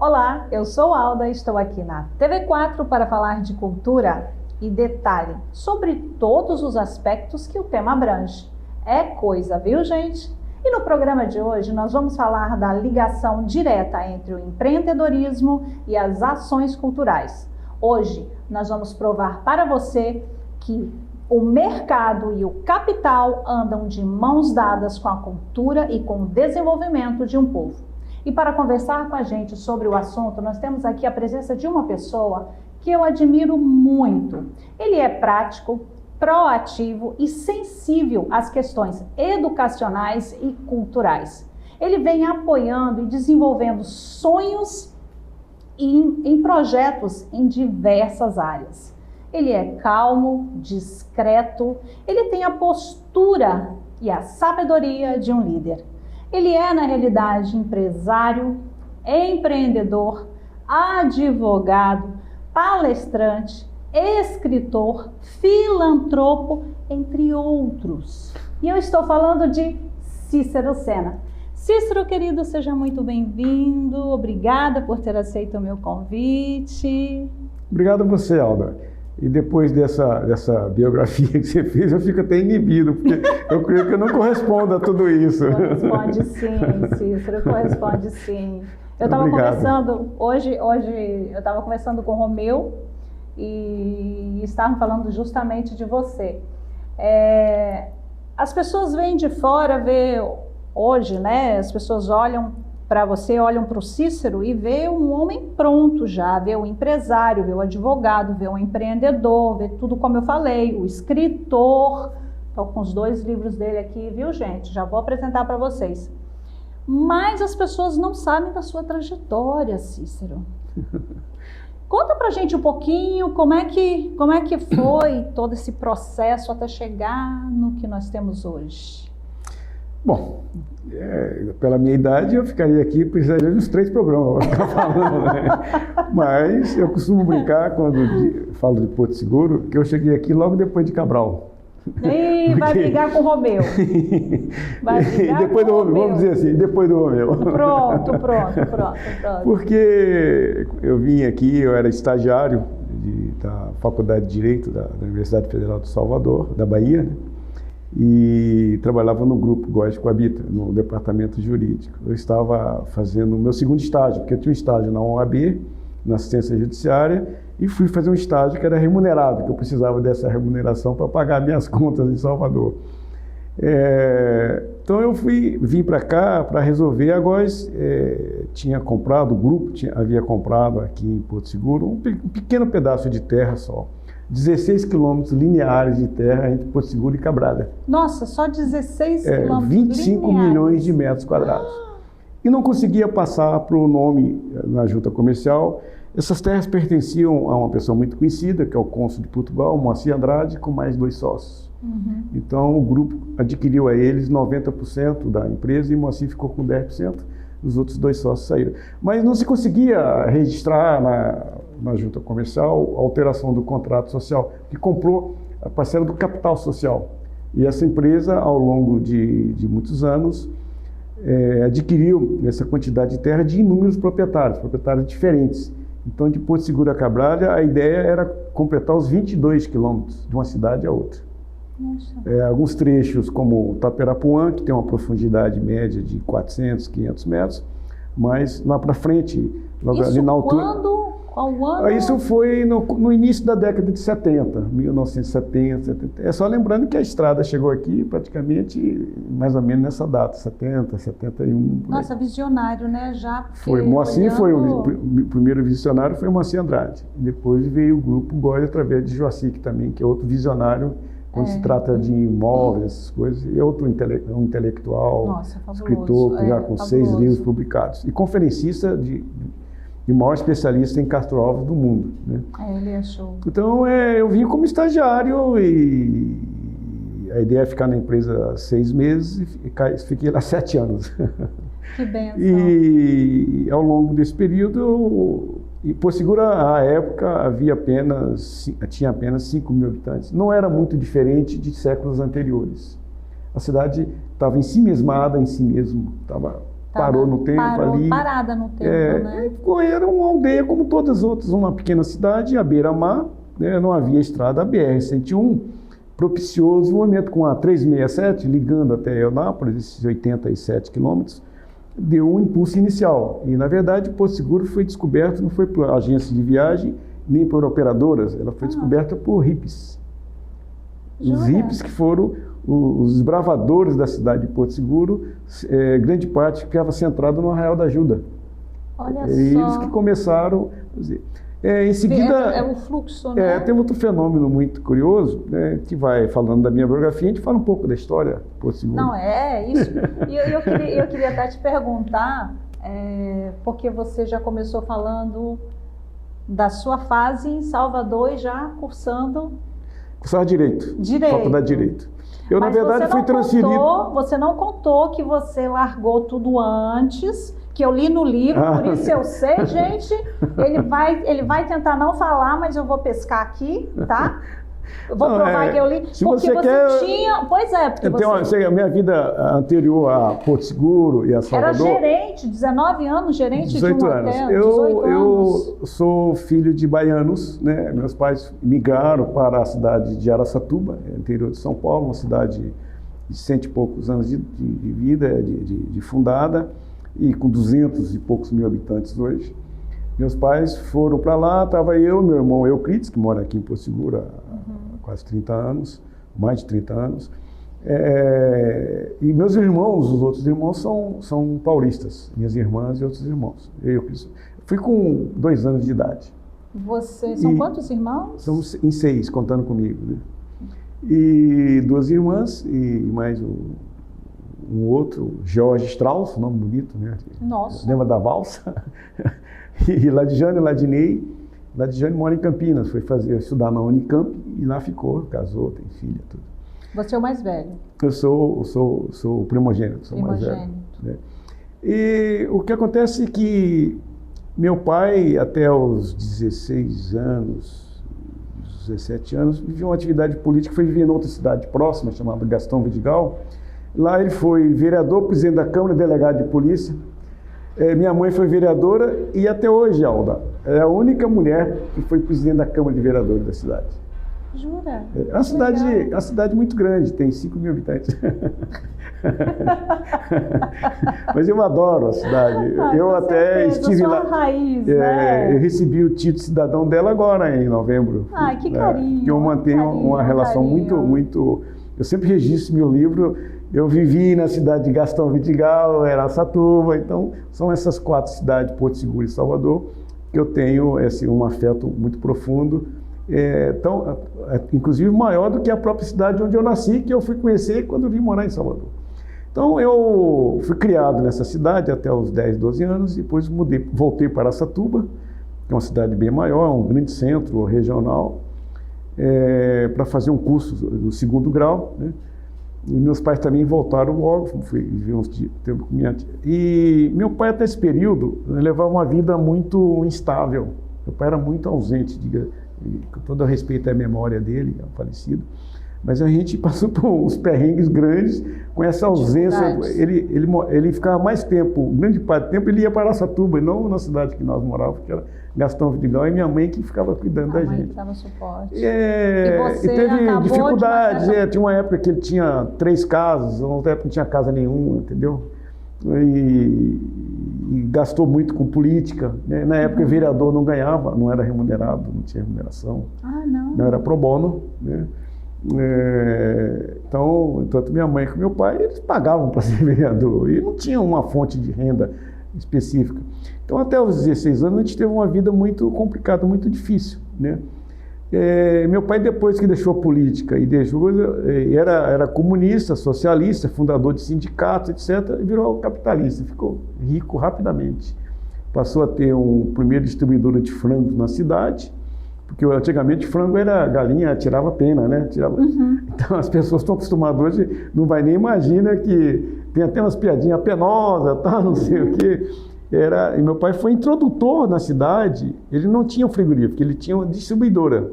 Olá, eu sou Alda e estou aqui na TV4 para falar de cultura e detalhe sobre todos os aspectos que o tema abrange. É coisa, viu, gente? E no programa de hoje nós vamos falar da ligação direta entre o empreendedorismo e as ações culturais. Hoje nós vamos provar para você que o mercado e o capital andam de mãos dadas com a cultura e com o desenvolvimento de um povo. E para conversar com a gente sobre o assunto, nós temos aqui a presença de uma pessoa que eu admiro muito. Ele é prático, proativo e sensível às questões educacionais e culturais. Ele vem apoiando e desenvolvendo sonhos em projetos em diversas áreas. Ele é calmo, discreto, ele tem a postura e a sabedoria de um líder. Ele é, na realidade, empresário, empreendedor, advogado, palestrante, escritor, filantropo, entre outros. E eu estou falando de Cícero Sena. Cícero, querido, seja muito bem-vindo. Obrigada por ter aceito o meu convite. Obrigado a você, Alda. E depois dessa biografia que você fez, eu fico até inibido, porque eu creio que eu não correspondo a tudo isso. Corresponde sim, Cícero, corresponde sim. Eu estava conversando, hoje eu estava conversando com o Romeu e estavam falando justamente de você. As pessoas vêm de fora ver hoje, né? As pessoas olham para você, olham para o Cícero e vê um homem pronto já, vê o empresário, vê o advogado, vê o empreendedor, vê tudo como eu falei, o escritor. Estou com os 2 livros dele aqui, viu, gente? Já vou apresentar para vocês. Mas as pessoas não sabem da sua trajetória, Cícero. Conta pra gente um pouquinho como é que foi todo esse processo até chegar no que nós temos hoje. Bom, pela minha idade eu ficaria aqui, precisaria de uns 3 programas para ficar falando, né? Mas eu costumo brincar quando falo de Porto Seguro, que eu cheguei aqui logo depois de Cabral. E vai brigar com o Romeu. Vai brigar depois com do o Romeu, vamos dizer assim, depois do Romeu. Pronto. Porque eu vim aqui, eu era estagiário da Faculdade de Direito da Universidade Federal de Salvador, da Bahia, né? E trabalhava no grupo Góes Coabita, no departamento jurídico. Eu estava fazendo o meu segundo estágio, porque eu tinha um estágio na OAB, na assistência judiciária, e fui fazer um estágio que era remunerado, que eu precisava dessa remuneração para pagar minhas contas em Salvador. Então eu vim para cá para resolver. A Góes tinha comprado, o grupo havia comprado aqui em Porto Seguro um pequeno pedaço de terra só. 16 quilômetros lineares de terra entre Porto Seguro e Cabralha. Nossa, só 16 quilômetros 25 lineares. milhões de metros quadrados. E não conseguia passar para o nome na junta comercial. Essas terras pertenciam a uma pessoa muito conhecida, que é o cônsul de Portugal, Moacir Andrade, com mais 2 sócios. Então o grupo adquiriu a eles 90% da empresa e Moacir ficou com 10%, os outros 2 sócios saíram. Mas não se conseguia registrar na junta comercial a alteração do contrato social, que comprou a parcela do capital social. E essa empresa, ao longo de muitos anos, adquiriu essa quantidade de terra de inúmeros proprietários diferentes. Então, de Porto Seguro a Cabralha, a ideia era completar os 22 quilômetros de uma cidade a outra. Alguns trechos, como Taperapuã, que tem uma profundidade média de 400, 500 metros, mas lá para frente, ali na altura... Qual ano? Isso foi no início da década de 70, 1970, 70. É só lembrando que a estrada chegou aqui praticamente mais ou menos nessa data, 70, 71. Nossa, visionário, né? Já foi. Moacir foi o primeiro visionário, foi o Moacir Andrade. Depois veio o grupo Góes através de Joacic também, que é outro visionário quando se trata de imóveis, essas coisas. E outro intelectual, nossa, escritor, já com 6 livros publicados. E conferencista e o maior especialista em Castro-Alves do mundo, né? Ele é show. Então, eu vim como estagiário e a ideia é ficar na empresa 6 meses e fiquei lá 7 anos. Que benção. E ao longo desse período, Porto Seguro, à época, tinha apenas 5 mil habitantes. Não era muito diferente de séculos anteriores. A cidade estava em si mesma, estava parou no tempo ali. Parada no tempo, né? Era uma aldeia como todas as outras, uma pequena cidade, à beira-mar, né? Não havia estrada, a BR-101 propiciou o desenvolvimento com a 367, ligando até Eunápolis, esses 87 quilômetros, deu um impulso inicial. E, na verdade, o Porto Seguro foi descoberto, não foi por agências de viagem, nem por operadoras, ela foi descoberta por hippies. Os hippies que foram os desbravadores da cidade de Porto Seguro, grande parte ficava centrado no Arraial da Ajuda. Olha só. Eles que começaram... em seguida... É o fluxo, né? Tem outro fenômeno muito curioso, né, que vai falando da minha biografia, a gente fala um pouco da história de Porto Seguro. Não, isso. E eu queria até te perguntar, porque você já começou falando da sua fase em Salvador e já cursava Direito. Faculdade de Direito. Eu, mas na verdade, fui transferido... Você não contou que você largou tudo antes, que eu li no livro, por isso eu sei, gente. Ele vai tentar não falar, mas eu vou pescar aqui, tá? Eu vou provar que eu li. Se porque você quer... tinha... Pois é, porque a minha vida anterior a Porto Seguro e a Salvador... Era gerente, 19 anos, gerente 18 de um anos. hotel. 18 anos. Eu sou filho de baianos, né? Meus pais migraram para a cidade de Araçatuba, interior de São Paulo, uma cidade de 100 e poucos anos de vida, de fundada, e com 200 e poucos mil habitantes hoje. Meus pais foram para lá, estava eu, meu irmão Euclides, que mora aqui em Porto Seguro há quase 30 anos, mais de 30 anos. E meus irmãos, os outros irmãos, são paulistas, minhas irmãs e outros irmãos. Eu fui com 2 anos de idade. Vocês são quantos irmãos? Somos em 6, contando comigo, né? E 2 irmãs e mais um outro, Jorge Strauss, nome bonito, né? Nossa. Lembra da valsa? E Ladijane e Ladinei. Ladijane mora em Campinas, foi estudar na Unicamp e lá ficou, casou, tem filha, tudo. Você é o mais velho? Eu sou o primogênito, sou mais velho. Né? E o que acontece é que meu pai, até os 16 anos, 17 anos, vivia uma atividade política, foi viver em outra cidade próxima, chamada Gastão Vidigal. Lá ele foi vereador, presidente da Câmara, delegado de polícia. Minha mãe foi vereadora e até hoje, Alda, é a única mulher que foi presidente da Câmara de Vereadores da cidade. Jura? É uma cidade muito grande, tem 5 mil habitantes. Mas eu adoro a cidade. Eu até estive lá. Raiz, né? Eu recebi o título de cidadão dela agora, em novembro. Que carinho. Que eu mantenho uma relação muito... Eu sempre registro meu livro. Eu vivi na cidade de Gastão Vidigal, Araçatuba, então são essas 4 cidades, Porto Seguro e Salvador, que eu tenho um afeto muito profundo, inclusive maior do que a própria cidade onde eu nasci, que eu fui conhecer quando eu vim morar em Salvador. Então eu fui criado nessa cidade até os 10, 12 anos, depois voltei para Araçatuba, que é uma cidade bem maior, um grande centro regional, para fazer um curso no 2º grau, né? E meus pais também voltaram logo, fui viver uns tempo com minha tia. E meu pai, até esse período, levava uma vida muito instável. Meu pai era muito ausente, com todo respeito à memória dele, falecido. Mas a gente passou por uns perrengues grandes com essa ausência. Ele ficava mais tempo, grande parte do tempo, ele ia para Araçatuba, e não na cidade que nós morávamos, que era Gastão Vidigal, e minha mãe que ficava cuidando da gente. A mãe que dava suporte. E você teve dificuldades, tinha uma época que ele tinha 3 casas, outra época não tinha casa nenhuma, entendeu? E gastou muito com política, né? Na época o vereador não ganhava, não era remunerado, não tinha remuneração. Não era pro bono, né? Então, tanto minha mãe como meu pai, eles pagavam para ser vereador e não tinham uma fonte de renda específica. Então, até os 16 anos, a gente teve uma vida muito complicada, muito difícil, né? Meu pai, depois que deixou a política e era comunista, socialista, fundador de sindicatos, etc., virou capitalista, ficou rico rapidamente. Passou a ter um primeiro distribuidor de frangos na cidade, porque antigamente frango era galinha, tirava pena, né? Então as pessoas estão acostumadas hoje, não vai nem imagina que tem até umas piadinhas penosas, tá? Não sei o quê. E meu pai foi introdutor na cidade, ele não tinha um frigorífico, ele tinha uma distribuidora.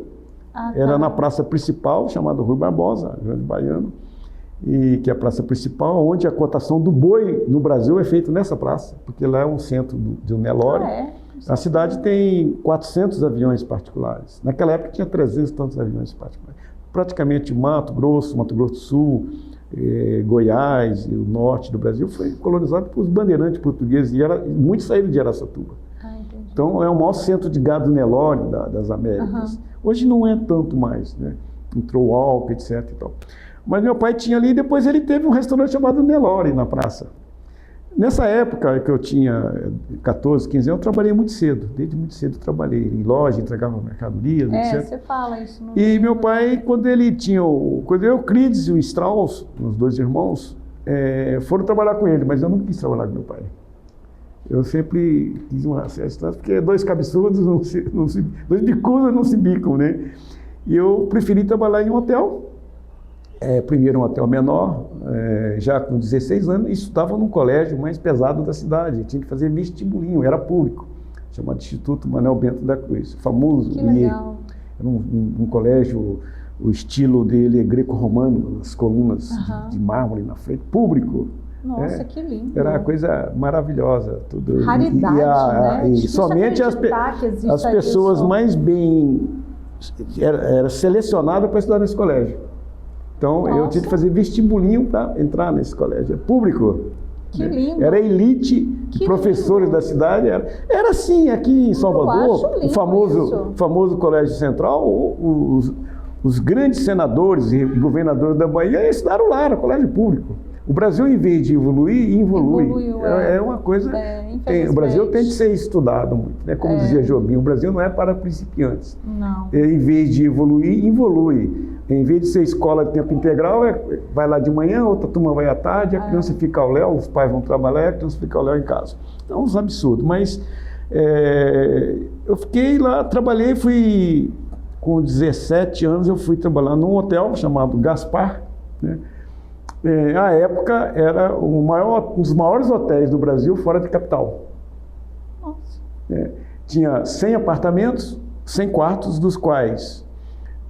Era na praça principal, chamada Rui Barbosa, grande baiano. e que é a praça principal, onde a cotação do boi no Brasil é feita nessa praça, porque lá é um centro de Nelore. A cidade tem 400 aviões particulares. Naquela época tinha 300 e tantos aviões particulares. Praticamente Mato Grosso do Sul, Goiás e o norte do Brasil foi colonizado por bandeirantes portugueses e muitos saíram de Araçatuba. Então é o maior centro de gado Nelore das Américas. Hoje não é tanto mais, né? Entrou o Alpe, etc. E tal. Mas meu pai tinha ali e depois ele teve um restaurante chamado Nelore na praça. Nessa época que eu tinha 14, 15 anos, eu trabalhei muito cedo. Desde muito cedo eu trabalhei em loja, entregava mercadorias, etc. Você fala isso. No... E meu pai, quando ele tinha quando eu, Euclides e o Strauss, os dois irmãos, foram trabalhar com ele, mas eu não quis trabalhar com meu pai. Eu sempre quis uma certa distância, porque dois cabeçudos, dois bicudos não se bicam, né? E eu preferi trabalhar em um hotel. Primeiro um hotel menor, já com 16 anos, e estudava num colégio mais pesado da cidade. Tinha que fazer vestibulinho, era público, chamado Instituto Manuel Bento da Cruz, famoso. Que legal. Era um colégio, o estilo dele é greco-romano, as colunas de mármore na frente, público. Nossa, que lindo. Era uma coisa maravilhosa. Tudo. Raridade, né? E somente as pessoas mais bem... Era selecionada para estudar nesse colégio. Então, eu tinha que fazer vestibulinho para entrar nesse colégio. Público. Que lindo. Era elite de professores da cidade. Era assim, aqui em Salvador, o famoso Colégio Central, os grandes senadores e governadores da Bahia estudaram lá, era colégio público. O Brasil, em vez de evoluir, evolui. É uma coisa... o Brasil tem de ser estudado muito, né? Como dizia Jobim, o Brasil não é para principiantes. Não. Em vez de evoluir, evolui. Em vez de ser escola de tempo integral, vai lá de manhã, outra turma vai à tarde, a criança fica ao léu, os pais vão trabalhar, a criança fica ao léu em casa. Então, uns absurdos. Mas eu fiquei lá, trabalhei, fui... Com 17 anos, eu fui trabalhar num hotel chamado Gaspar, né? À época, era um dos maiores hotéis do Brasil fora de capital. Nossa. Tinha 100 apartamentos, 100 quartos, dos quais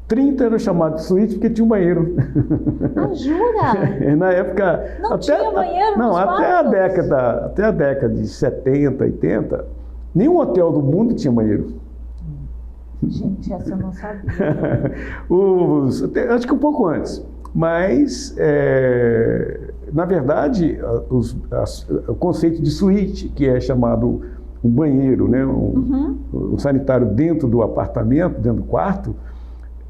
30 eram chamados de suíte porque tinha um banheiro. Ah, jura? Na época... Não tinha banheiro nos quartos? Até a década de 70, 80, nenhum hotel do mundo tinha banheiro. Gente, essa eu não sabia. Acho que um pouco antes. Mas, na verdade, o conceito de suíte, que é chamado um banheiro, né, um sanitário dentro do apartamento, dentro do quarto,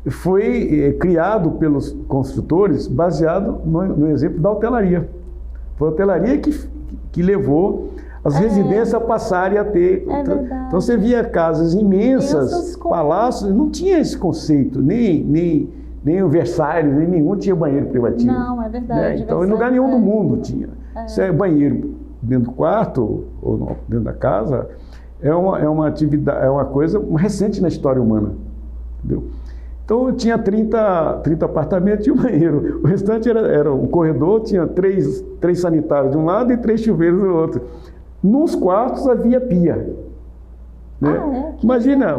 foi criado pelos construtores baseado no exemplo da hotelaria. Foi a hotelaria que levou as residências a passarem a ter. Então você via casas imensas, palácios, não tinha esse conceito, nem o Versalhes, nem nenhum tinha banheiro privativo. Não, é verdade. Então, em lugar nenhum do mundo tinha. Se é banheiro dentro do quarto ou dentro da casa, é uma atividade, é uma coisa recente na história humana. Entendeu? Então, eu tinha 30 apartamentos e um banheiro. O restante era um corredor, tinha três sanitários de um lado e 3 chuveiros do outro. Nos quartos havia pia. Né? Imagina,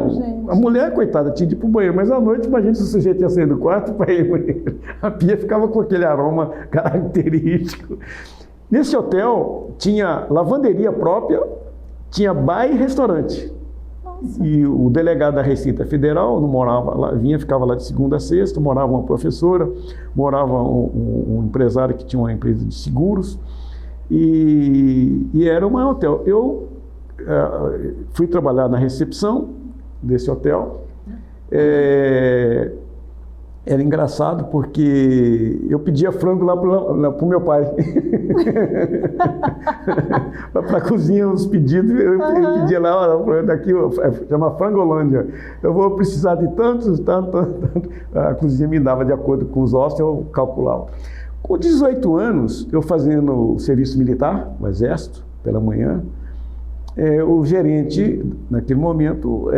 a mulher, coitada, tinha de ir para o banheiro, mas à noite, imagina se o sujeito ia sair do quarto para ir ao banheiro. A pia ficava com aquele aroma característico. Nesse hotel, tinha lavanderia própria, tinha bar e restaurante. Nossa. E o delegado da Receita Federal não morava lá, ficava lá de segunda a sexta, morava uma professora, morava um empresário que tinha uma empresa de seguros, e era um hotel. Eu fui trabalhar na recepção desse hotel. Era engraçado porque eu pedia frango lá para o meu pai. Para a cozinha, os pedidos, eu pedia lá, daqui chama Frangolândia. Eu vou precisar de tanto. A cozinha me dava de acordo com os ossos, eu calculava. Com 18 anos, eu fazendo serviço militar, no Exército, pela manhã, o gerente, naquele momento,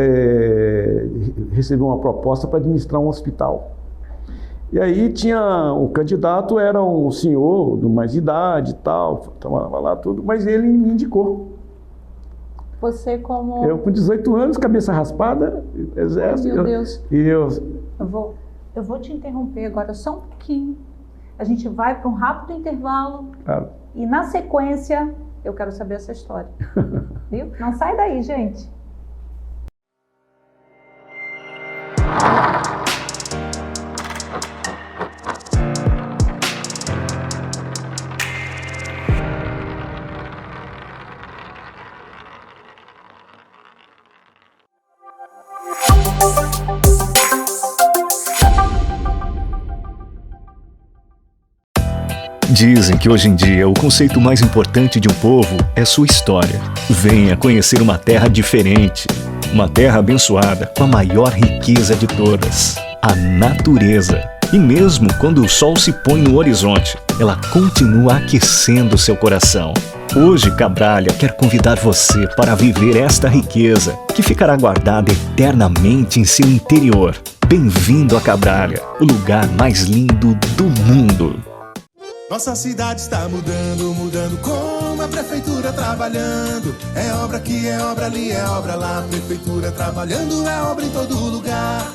recebeu uma proposta para administrar um hospital. E aí o candidato era um senhor de mais idade e tal, trabalhava lá tudo, mas ele me indicou. Você como... Eu com 18 anos, cabeça raspada, Exército. Meu Deus. Eu vou te interromper agora só um pouquinho. A gente vai para um rápido intervalo e na sequência eu quero saber essa história. Viu? Não sai daí, gente. Dizem que hoje em dia o conceito mais importante de um povo é sua história. Venha conhecer uma terra diferente, uma terra abençoada com a maior riqueza de todas, a natureza. E mesmo quando o sol se põe no horizonte, ela continua aquecendo seu coração. Hoje, Cabralha quer convidar você para viver esta riqueza, que ficará guardada eternamente em seu interior. Bem-vindo a Cabralha, o lugar mais lindo do mundo. Nossa cidade está mudando, mudando com a prefeitura trabalhando. É obra aqui, é obra ali, é obra lá. Prefeitura trabalhando, é obra em todo lugar.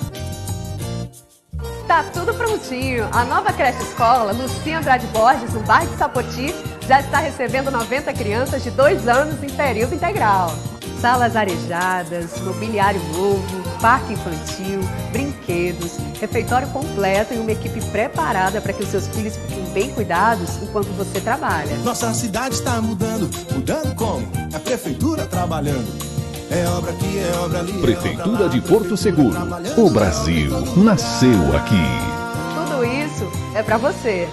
Tá tudo prontinho. A nova creche escola Lucia Andrade Borges, no bairro de Sapoti, já está recebendo 90 crianças de 2 anos em período integral. Salas arejadas, mobiliário novo, parque infantil, brinquedos, refeitório completo e uma equipe preparada para que os seus filhos fiquem bem cuidados enquanto você trabalha. Nossa cidade está mudando, mudando como? A prefeitura trabalhando. É obra aqui, é obra ali. Prefeitura de Porto Seguro. O Brasil nasceu aqui. Tudo isso é para você.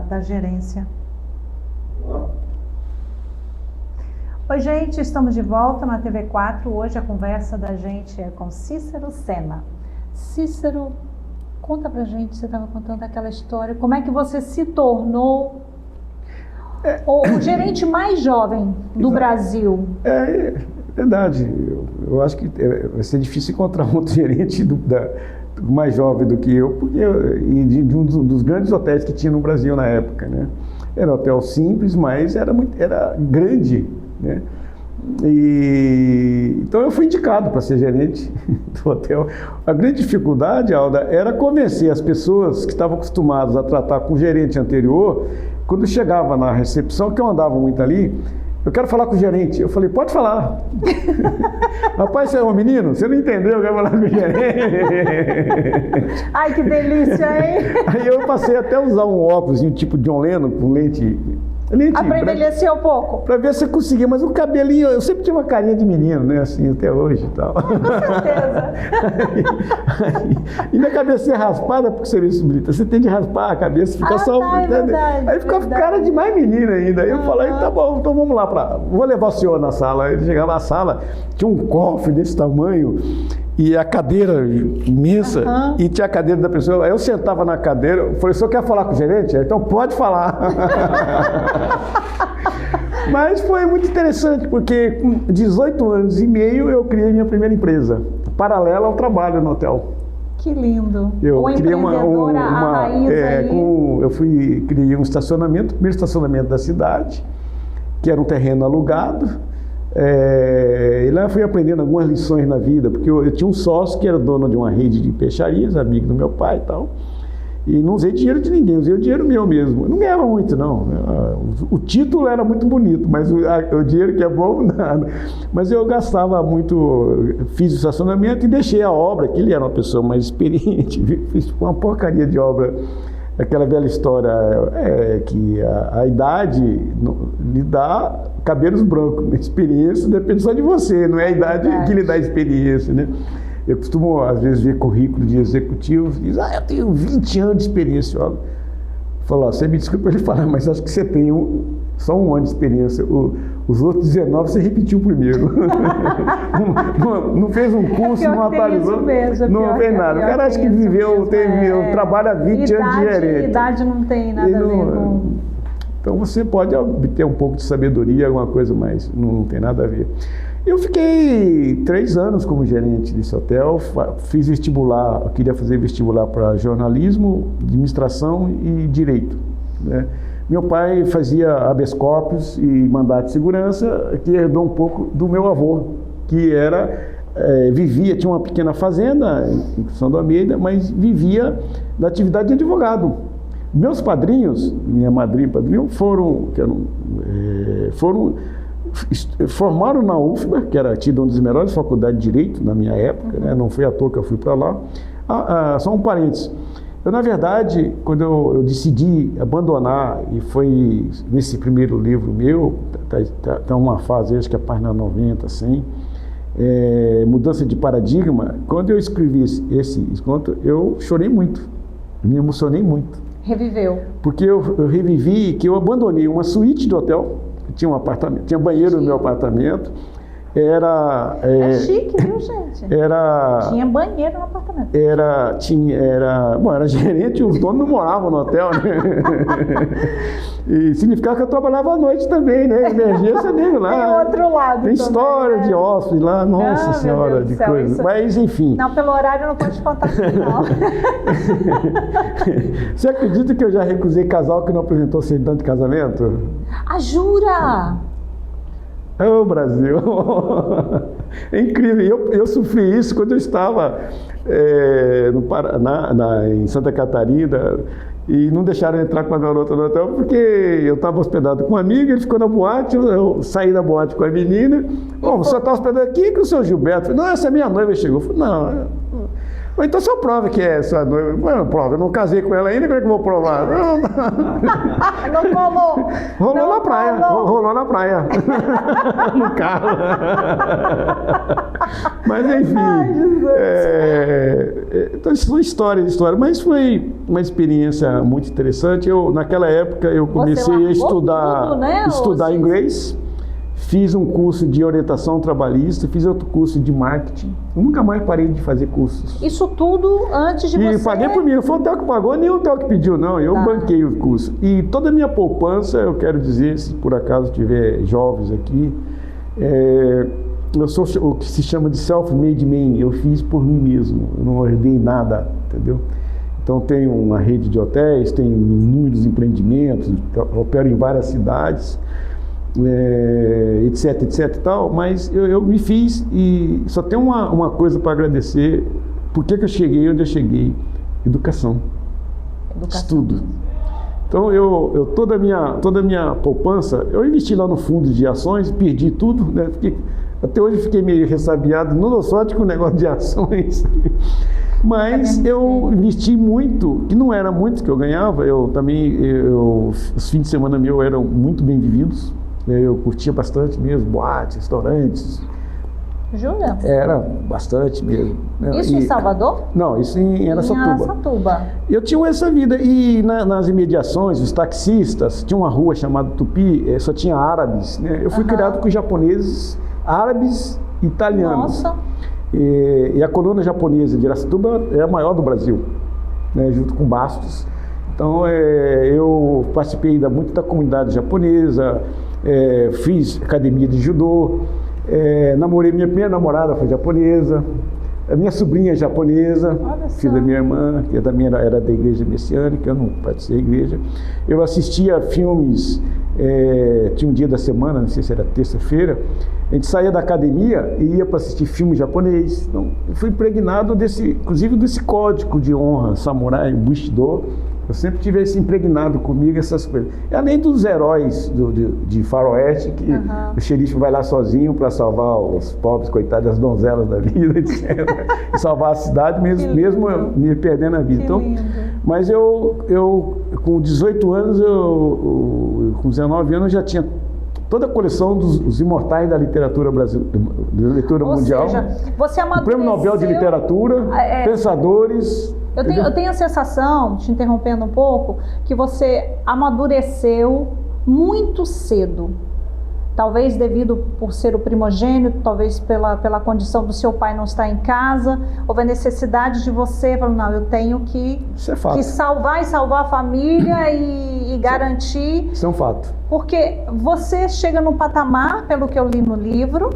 Da gerência. Oi, gente, estamos de volta na TV4. Hoje a conversa da gente é com Cícero Sena. Cícero, conta pra gente, você estava contando aquela história, como é que você se tornou o gerente mais jovem do Brasil? É verdade. Eu acho que vai ser difícil encontrar um outro gerente mais jovem do que eu, porque de um dos grandes hotéis que tinha no Brasil na época, né? Era um hotel simples, mas era grande, né? Então eu fui indicado para ser gerente do hotel. A grande dificuldade, Alda, era convencer as pessoas que estavam acostumadas a tratar com o gerente anterior. Quando chegava na recepção, que eu andava muito ali, eu quero falar com o gerente. Eu falei, pode falar. Rapaz, você é um menino? Você não entendeu? Eu quero falar com o gerente. Ai, que delícia, hein? Aí eu passei até a usar um óculos, tipo John Lennon, com lente para envelhecer um pouco. Para ver se eu conseguia, mas o cabelinho, eu sempre tive uma carinha de menino, né? Assim, até hoje e tal. Com certeza. E minha cabeça raspada porque o serviço militar. Você tem de raspar a cabeça, fica só. É verdade, aí ficava cara de mais menina ainda. Aí eu falei, tá bom, então vamos lá, vou levar o senhor na sala. Ele chegava na sala, tinha um cofre desse tamanho. E a cadeira imensa, e tinha a cadeira da pessoa. Aí eu sentava na cadeira, eu falei, o senhor quer falar com o gerente? Então pode falar. Mas foi muito interessante, porque com 18 anos e meio eu criei minha primeira empresa, paralela ao trabalho no hotel. Que lindo. Eu criei criei um estacionamento, o primeiro estacionamento da cidade, que era um terreno alugado. E lá eu fui aprendendo algumas lições na vida, porque eu tinha um sócio que era dono de uma rede de peixarias, amigo do meu pai e tal, e não usei dinheiro de ninguém, usei o dinheiro meu mesmo. Eu não ganhava muito, não. O título era muito bonito, mas o dinheiro que é bom, nada. Mas eu gastava muito, fiz o estacionamento e deixei a obra, que ele era uma pessoa mais experiente, fiz uma porcaria de obra. Aquela velha história que a idade lhe dá cabelos brancos, a experiência depende só de você, não é a idade que lhe dá a experiência, né? Eu costumo, às vezes, ver currículo de executivo e diz, eu tenho 20 anos de experiência. Falou, você me desculpa ele falar, mas acho que você tem só um ano de experiência. Os outros 19 você repetiu primeiro. não fez um curso, não atualizou, não fez nada. O cara acha que trabalha 20 anos de gerente. Idade não tem nada a ver com... Então você pode obter um pouco de sabedoria, alguma coisa, mas não tem nada a ver. Eu fiquei 3 anos como gerente desse hotel, fiz vestibular, eu queria fazer vestibular para jornalismo, administração e direito, né? Meu pai fazia habeas corpus e mandato de segurança, que herdou um pouco do meu avô, que tinha uma pequena fazenda em São do Almeida, mas vivia da atividade de advogado. Meus padrinhos, minha madrinha e padrinho, formaram na UFBA, que era tida uma das melhores faculdades de Direito na minha época, né? Não foi à toa que eu fui para lá. Só um parênteses. Eu, na verdade, quando eu decidi abandonar, e foi nesse primeiro livro meu, tá uma fase, acho que é a página 90, assim, mudança de paradigma, quando eu escrevi esse conto, eu chorei muito, me emocionei muito. Reviveu. Porque eu revivi que eu abandonei uma suíte de hotel, tinha um apartamento, tinha banheiro no meu apartamento, É chique, viu, gente? Tinha banheiro no apartamento. Bom, era gerente, os donos não moravam no hotel, né? E significava que eu trabalhava à noite também, né? Emergência mesmo lá. Tem outro lado. Tem história de hóspede lá, nossa senhora, de coisa. Isso... Mas, enfim. Não, pelo horário eu não pode te contar não. Você acredita que eu já recusei casal que não apresentou certidão de casamento? Ah, jura? Ô, Brasil! É incrível. Eu sofri isso quando eu estava no Paraná, em Santa Catarina, e não deixaram entrar com a garota no hotel porque eu estava hospedado com uma amiga, ele ficou na boate, eu saí da boate com a menina. Bom, você está hospedado aqui com o seu Gilberto? Não, essa é minha noiva. Chegou. Eu falei, não. Então só prova que é sua noiva. Não, prova, eu não casei com ela ainda, como é que eu vou provar? Não colou. Rolou na praia. Rolou na praia. No carro. Mas enfim. Então isso são histórias. Mas foi uma experiência muito interessante. Naquela época eu comecei a estudar, tudo, né, estudar inglês. Fiz um curso de orientação trabalhista, fiz outro curso de marketing. Eu nunca mais parei de fazer cursos. Isso tudo antes de você... E paguei por mim, não foi o hotel que pagou, nem o hotel que pediu, não. Eu banquei o curso. E toda a minha poupança, eu quero dizer, se por acaso tiver jovens aqui, eu sou o que se chama de self-made man. Eu fiz por mim mesmo, eu não herdei nada, entendeu? Então tenho uma rede de hotéis, tenho inúmeros empreendimentos, opero em várias cidades, etc e tal, mas eu me fiz e só tenho uma coisa para agradecer. Por que eu cheguei onde eu cheguei? Educação. Estudo. Então toda a minha poupança, eu investi lá no fundo de ações, perdi tudo, né? Até hoje fiquei meio ressabiado, não dou sorte com o negócio de ações. Mas eu investi muito, que não era muito que eu ganhava, os fins de semana meus eram muito bem vividos. Eu curtia bastante mesmo, boates, restaurantes. Jura? Era bastante mesmo. Isso em Salvador? Não, isso em Araçatuba. Eu tinha essa vida. E nas imediações, os taxistas, tinha uma rua chamada Tupi, só tinha árabes, né? Eu fui criado com japoneses, árabes e italianos. Nossa! E a colônia japonesa de Araçatuba é a maior do Brasil, né? Junto com Bastos. Então, eu participei muito da comunidade japonesa, fiz academia de judô, namorei, minha primeira namorada foi japonesa, a minha sobrinha é japonesa, filha da minha irmã, que também era da igreja messiânica, eu não participei da igreja. Eu assistia filmes, tinha um dia da semana, não sei se era terça-feira, a gente saía da academia e ia para assistir filme japonês. Então, eu fui impregnado inclusive desse código de honra, samurai, Bushido. Eu sempre tive esse impregnado comigo, essas coisas. E além dos heróis de faroeste, que o xerife vai lá sozinho para salvar os pobres, coitados, as donzelas da vida, etc. E salvar a cidade, mesmo me perdendo a vida. Então, mas eu com 18 anos, com 19 anos, eu já tinha toda a coleção dos imortais da literatura brasileira, da literatura mundial. Ou seja, você amadureceu... O Prêmio Nobel de Literatura, pensadores... Eu tenho a sensação, te interrompendo um pouco, que você amadureceu muito cedo. Talvez por ser o primogênito, talvez pela condição do seu pai não estar em casa, houve a necessidade de você falar, não, eu tenho que salvar a família e garantir. Isso é um fato. Porque você chega num patamar, pelo que eu li no livro,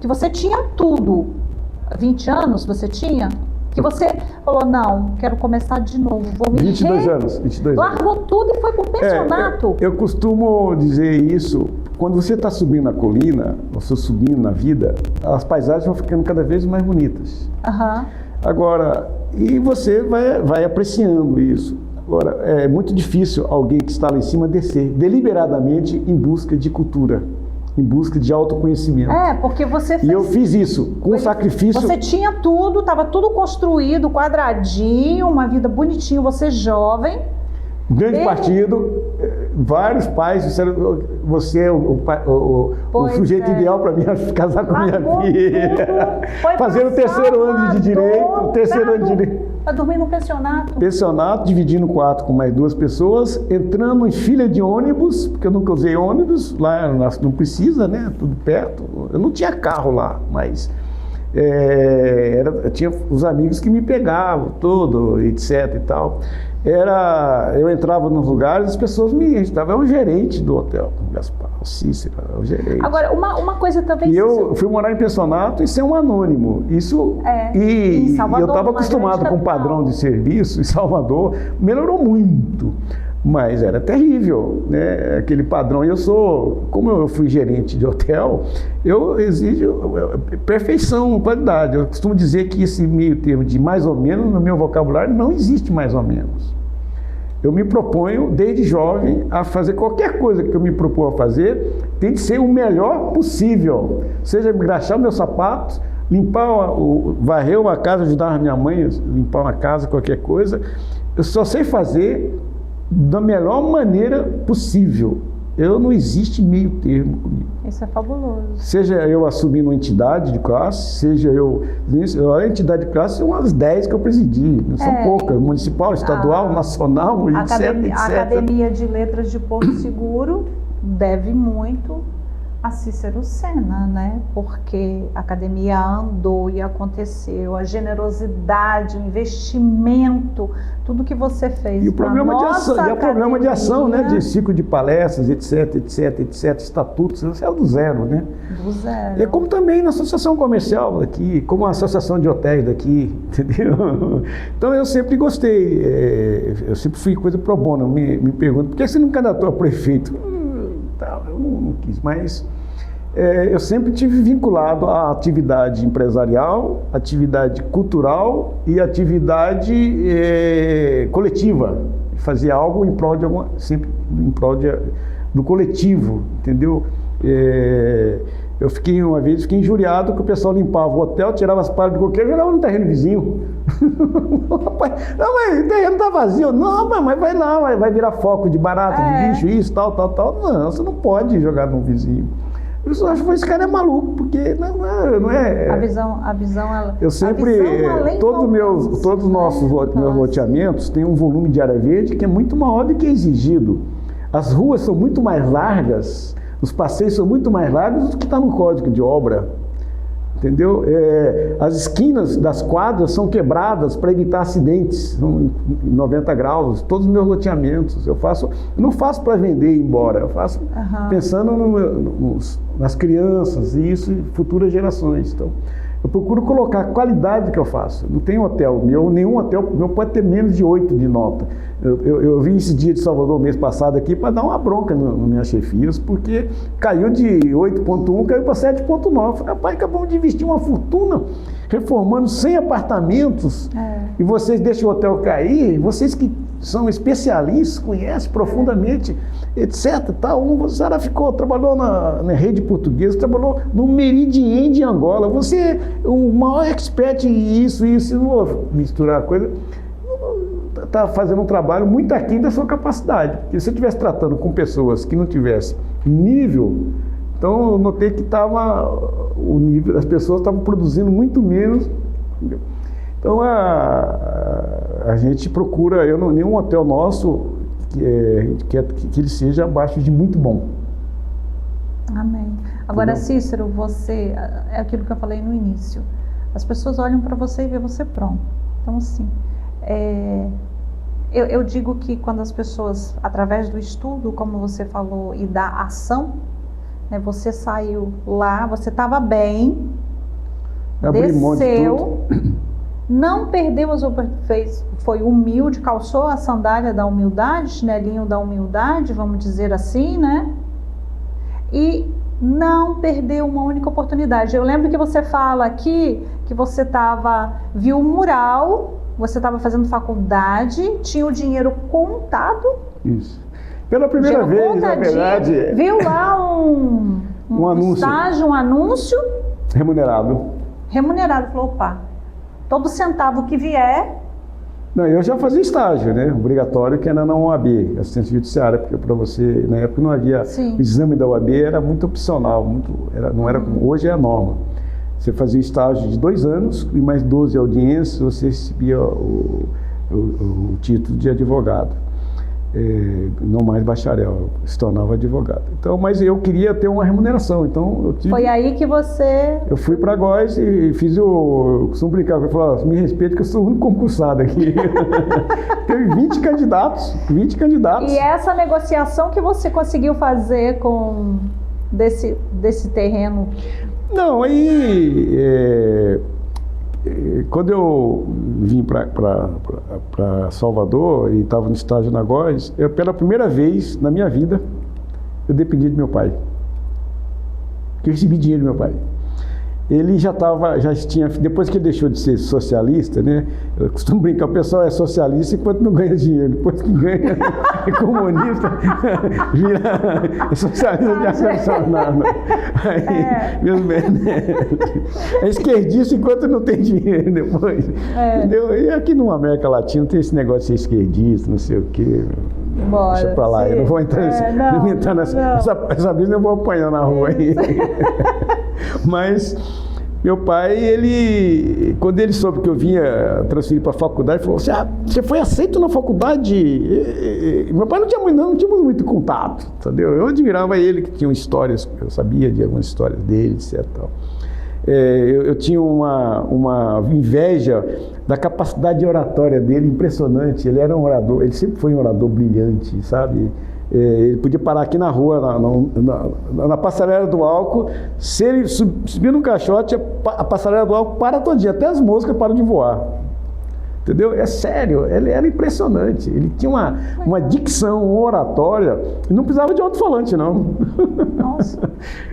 que você tinha tudo. 20 anos você tinha? Que você falou, não, quero começar de novo, vou me 22 anos, 22 anos. Largou tudo e foi pro pensionato. Eu costumo dizer isso, quando você está subindo a colina, você subindo na vida, as paisagens vão ficando cada vez mais bonitas. Aham. Agora, e você vai apreciando isso. Agora, é muito difícil alguém que está lá em cima descer deliberadamente em busca de cultura, em busca de autoconhecimento. Porque você fez... E eu fiz isso, com sacrifício. Você tinha tudo, estava tudo construído, quadradinho, uma vida bonitinha, você jovem. Grande partido, vários pais disseram, você é o sujeito ideal para mim casar com minha filha. Fazendo o terceiro ano de direito, Para dormir no pensionato. Pensionato, dividindo o quarto com mais 2 pessoas, entrando em fila de ônibus, porque eu nunca usei ônibus, lá não precisa, né? Tudo perto. Eu não tinha carro lá, mas eu tinha os amigos que me pegavam, tudo, etc e tal. Eu entrava nos lugares, as pessoas me estavam, o gerente do hotel, Gaspar, o Cícero, o gerente. Agora, uma coisa também... E eu fui morar em pensionato e ser um anônimo. Isso, e eu estava acostumado com o padrão de serviço em Salvador, melhorou muito. Mas era terrível, né? Aquele padrão. E como eu fui gerente de hotel, eu exijo perfeição, qualidade. Eu costumo dizer que esse meio termo de mais ou menos, no meu vocabulário, não existe mais ou menos. Eu me proponho, desde jovem, a fazer qualquer coisa que eu me proponho a fazer, tem que ser o melhor possível. Seja engraxar meus sapatos, varrer uma casa, ajudar a minha mãe a limpar uma casa, qualquer coisa. Eu só sei fazer da melhor maneira possível. Não existe meio termo comigo. Isso é fabuloso. Seja eu assumindo uma entidade de classe, seja a entidade de classe são umas 10 que eu presidi, não são poucas, municipal, estadual, nacional, etc. A Academia de Letras de Porto Seguro deve muito a Cícero Sena, né? Porque a academia andou e aconteceu, a generosidade, o investimento, tudo que você fez. E o programa de ação, né? De ciclo de palestras, etc, estatutos, isso é do zero, né? Do zero. É como também na associação comercial daqui, como a associação de hotéis daqui, entendeu? Então eu sempre gostei, eu sempre fui coisa pro bono, me pergunto, por que você não candidatou a prefeito? Eu não quis, mas eu sempre tive vinculado à atividade empresarial, atividade cultural e atividade coletiva. Fazia algo em prol de sempre em prol do coletivo, entendeu? Uma vez fiquei injuriado que o pessoal limpava o hotel, tirava as palhas do coqueiro e jogava no terreno vizinho. Rapaz, não, mas o terreno tá vazio. Não, mas vai lá, vai virar foco de barata, de bicho, isso, tal. Não, você não pode jogar no vizinho. Eu só acho que esse cara é maluco, porque não é... A visão ela... Eu sempre... Todos os nossos meus loteamentos têm um volume de área verde que é muito maior do que é exigido. As ruas são muito mais largas, os passeios são muito mais largos do que está no código de obra, entendeu? As esquinas das quadras são quebradas para evitar acidentes, em 90 graus, todos os meus loteamentos. Eu não faço para vender e ir embora, eu faço pensando nas crianças e isso em futuras gerações. Então, eu procuro colocar a qualidade que eu faço. Não tem hotel meu, nenhum hotel meu pode ter menos de 8 de nota. Eu vim esse dia de Salvador mês passado aqui para dar uma bronca nas minhas chefias, porque caiu de 8,1, caiu para 7,9. Falei, rapaz, acabamos de investir uma fortuna reformando 100 apartamentos e vocês deixam o hotel cair, vocês que são especialistas, conhecem profundamente, etc. O Sara trabalhou na rede portuguesa, trabalhou no Meridien de Angola. Você é o maior expert em isso, não vou misturar a coisa. Está fazendo um trabalho muito aquém da sua capacidade. Porque se eu estivesse tratando com pessoas que não tivessem nível, então eu notei que o nível das pessoas estavam produzindo muito menos. Entendeu? Então a gente procura, nenhum hotel nosso que ele seja abaixo de muito bom. Amém. Agora, Cícero, você, é aquilo que eu falei no início, as pessoas olham para você e vê você pronto. Então, assim, eu digo que quando as pessoas, através do estudo, como você falou, e da ação, né? Você saiu lá, você estava bem, Abri mão de desceu, tudo. não perdeu as oportunidades, foi humilde, calçou a sandália da humildade, chinelinho da humildade, vamos dizer assim, né? E não perdeu uma única oportunidade. Eu lembro que você fala aqui que você viu o mural, você estava fazendo faculdade, tinha o dinheiro contado. Isso. Pela primeira vez, na verdade... Viu lá um anúncio. estágio, um anúncio Remunerado. Falou, opa, todo centavo que vier... Não, eu já fazia estágio, né? Obrigatório, que era na OAB, assistência judiciária, porque para você, na época não havia... Sim. O exame da OAB era muito opcional, não era como hoje é a norma. Você fazia estágio de 2 anos e mais 12 audiências, você recebia o título de advogado. Não mais bacharel, se tornava advogado. Então, mas eu queria ter uma remuneração, então Foi aí que você... Eu fui para Góis e fiz eu costumo brincar, eu falo, me respeito que eu sou o único concursado aqui. Teve 20 candidatos. E essa negociação que você conseguiu fazer com desse terreno? Não, aí quando eu vim para Salvador e estava no estágio na Góis, pela primeira vez na minha vida, eu dependi do meu pai. Porque eu recebi dinheiro do meu pai. Ele já tinha, depois que ele deixou de ser socialista, né? Eu costumo brincar, o pessoal é socialista enquanto não ganha dinheiro. Depois que ganha, é comunista, vira socialista de ar-condicionado. Aí, meus netos, é esquerdista enquanto não tem dinheiro depois. Entendeu? E aqui no América Latina tem esse negócio de ser esquerdista, não sei o quê. Bora, deixa pra lá, eu não vou entrar essa brisa, eu vou apanhar na rua aí. Mas meu pai, quando ele soube que eu vinha transferir para a faculdade, falou assim, você foi aceito na faculdade? Meu pai não tínhamos muito contato, entendeu? Eu admirava ele, que tinha histórias, eu sabia de algumas histórias dele, etc. Eu tinha uma inveja da capacidade de oratória dele, impressionante. Ele era um orador, ele sempre foi um orador brilhante, sabe? Ele podia parar aqui na rua, na passarela do álcool. Se ele subir no caixote, a passarela do álcool para todo dia, até as moscas param de voar. Entendeu? É sério, ele era impressionante. Ele tinha uma dicção, uma oratória, e não precisava de alto-falante, não. Nossa.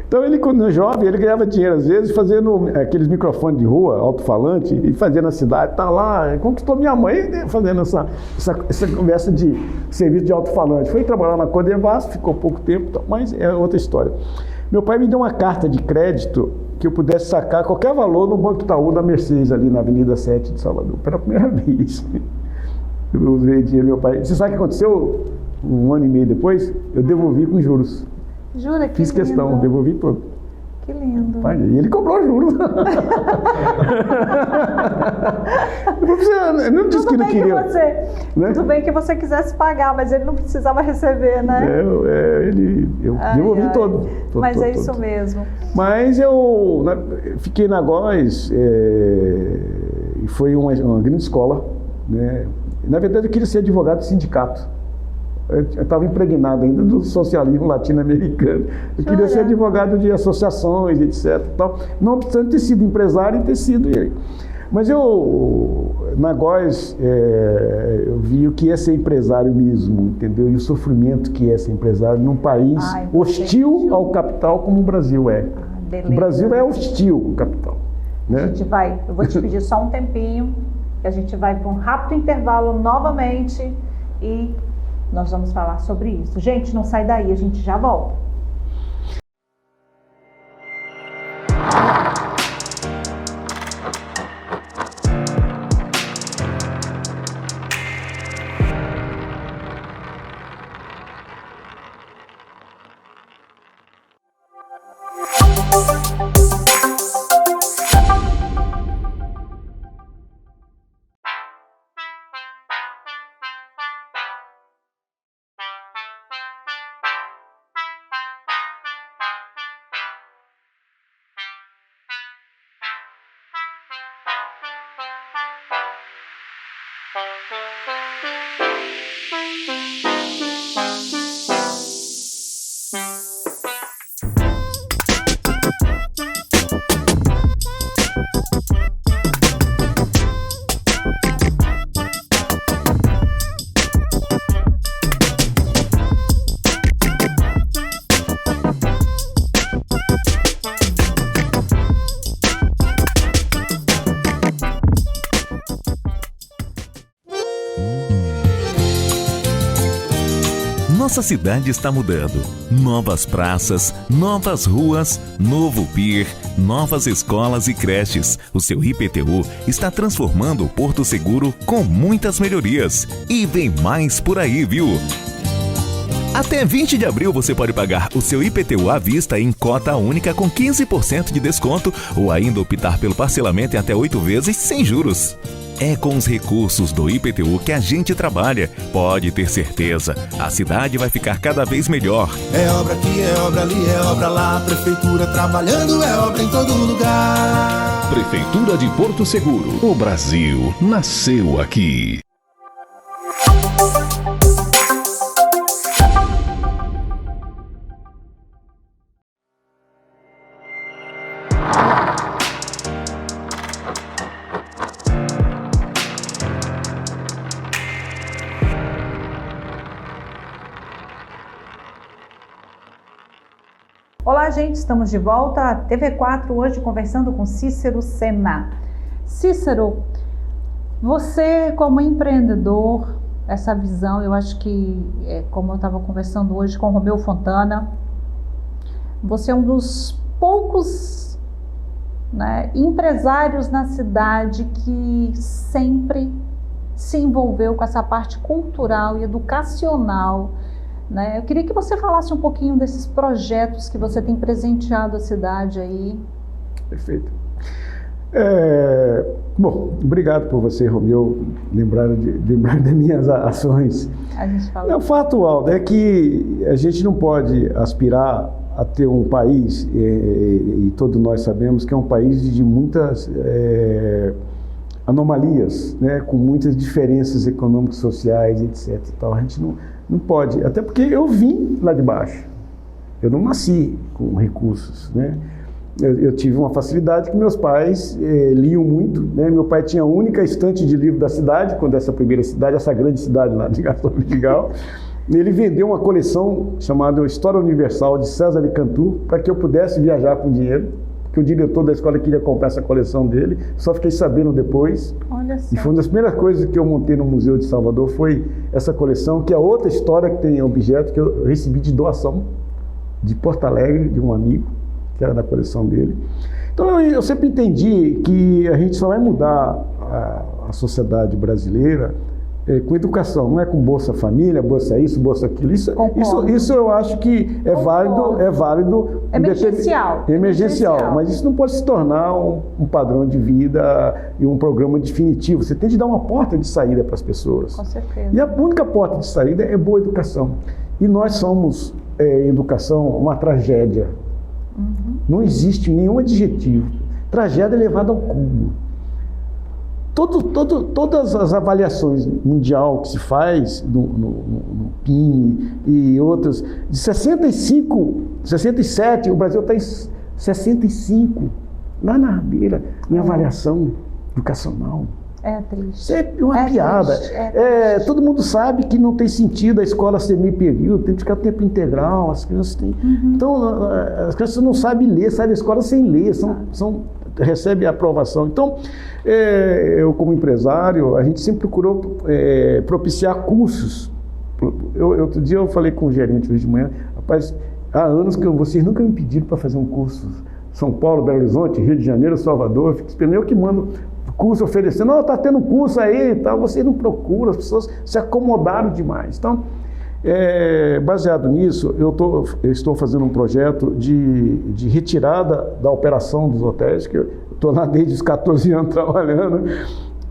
Então, ele, quando era jovem, ele ganhava dinheiro, às vezes, fazendo aqueles microfones de rua, alto-falante, e fazia na cidade, tá lá, conquistou minha mãe fazendo essa conversa de serviço de alto-falante. Foi trabalhar na Codevas, ficou pouco tempo, mas é outra história. Meu pai me deu uma carta de crédito que eu pudesse sacar qualquer valor no Banco Itaú da Mercedes, ali na Avenida 7 de Salvador, pela primeira vez. Eu usei dinheiro do meu pai. Você sabe o que aconteceu? 1 ano e meio depois, eu devolvi com juros. Jura? Que Fiz questão, lindo. devolvi todo. Que lindo. E ele cobrou juros. Eu não disse que não queria. Tudo bem que você quisesse pagar, mas ele não precisava receber, né? Eu devolvi todo. Mas é isso mesmo. Mas eu fiquei na Góis e foi uma grande escola, né? Na verdade, eu queria ser advogado de sindicato. Eu estava impregnado ainda do socialismo latino-americano. Eu queria ser advogado de associações, etc. Não obstante ter sido empresário e ter sido ele. Mas na Góis, eu vi o que é ser empresário mesmo, entendeu? E o sofrimento que é ser empresário num país hostil ao capital como o Brasil é. O Brasil é hostil ao capital. Né? Eu vou te pedir só um tempinho, que a gente vai para um rápido intervalo novamente e nós vamos falar sobre isso. Gente, não sai daí, a gente já volta. Nossa cidade está mudando. Novas praças, novas ruas, novo pier, novas escolas e creches. O seu IPTU está transformando o Porto Seguro com muitas melhorias. E vem mais por aí, viu? Até 20 de abril você pode pagar o seu IPTU à vista em cota única com 15% de desconto ou ainda optar pelo parcelamento em até 8 vezes sem juros. É com os recursos do IPTU que a gente trabalha. Pode ter certeza, a cidade vai ficar cada vez melhor. É obra aqui, é obra ali, é obra lá. Prefeitura trabalhando, é obra em todo lugar. Prefeitura de Porto Seguro. O Brasil nasceu aqui. Olá, gente, estamos de volta à TV4, hoje conversando com Cícero Sena. Cícero, você como empreendedor, essa visão, eu acho que, como eu estava conversando hoje com o Romeu Fontana, você é um dos poucos, né, empresários na cidade que sempre se envolveu com essa parte cultural e educacional, né? Eu queria que você falasse um pouquinho desses projetos que você tem presenteado a cidade aí. Perfeito. Bom, obrigado por você, Romeu, lembrar das minhas ações. A gente fala. O fato, Aldo, é que a gente não pode aspirar a ter um país, e todos nós sabemos que é um país de muitas anomalias, né, com muitas diferenças econômicas, sociais, etc. Então, a gente não pode, até porque eu vim lá de baixo, eu não nasci com recursos, né? Eu tive uma facilidade que meus pais liam muito, né? Meu pai tinha a única estante de livro da cidade, quando essa primeira cidade, essa grande cidade lá de Gastão Vidigal, ele vendeu uma coleção chamada História Universal de César de Cantu para que eu pudesse viajar com dinheiro, porque o diretor da escola queria comprar essa coleção dele, só fiquei sabendo depois. Olha só. E foi uma das primeiras coisas que eu montei no Museu de Salvador, foi essa coleção, que é outra história que tem objeto que eu recebi de doação de Porto Alegre, de um amigo, que era da coleção dele. Então eu sempre entendi que a gente só vai mudar a sociedade brasileira com educação, não é com Bolsa Família, Bolsa isso, Bolsa aquilo. Isso eu acho que é válido. Emergencial, mas isso não pode se tornar um padrão de vida e um programa definitivo. Você tem de dar uma porta de saída para as pessoas. Com certeza. E a única porta de saída é boa educação. E nós somos, educação, uma tragédia. Uhum. Não existe nenhum adjetivo. Tragédia é levada ao cubo. Todas as avaliações mundial que se faz no PIN e outras, de 67, o Brasil está em 65, lá na rabeira, em avaliação educacional. É triste. Isso é uma piada. Triste. Todo mundo sabe que não tem sentido a escola ser meio período, tem que ficar tempo integral, as crianças têm... Uhum. Então, as crianças não sabem ler, saem da escola sem ler, recebem a aprovação. Então, eu como empresário, a gente sempre procurou propiciar cursos. Outro dia eu falei com o gerente hoje de manhã, rapaz, há anos que vocês nunca me pediram para fazer um curso. São Paulo, Belo Horizonte, Rio de Janeiro, Salvador, fico esperando eu que mando curso oferecendo, está tendo curso aí e tal, vocês não procuram, as pessoas se acomodaram demais. Então, baseado nisso, eu estou fazendo um projeto de retirada da operação dos hotéis, que eu estou lá desde os 14 anos trabalhando,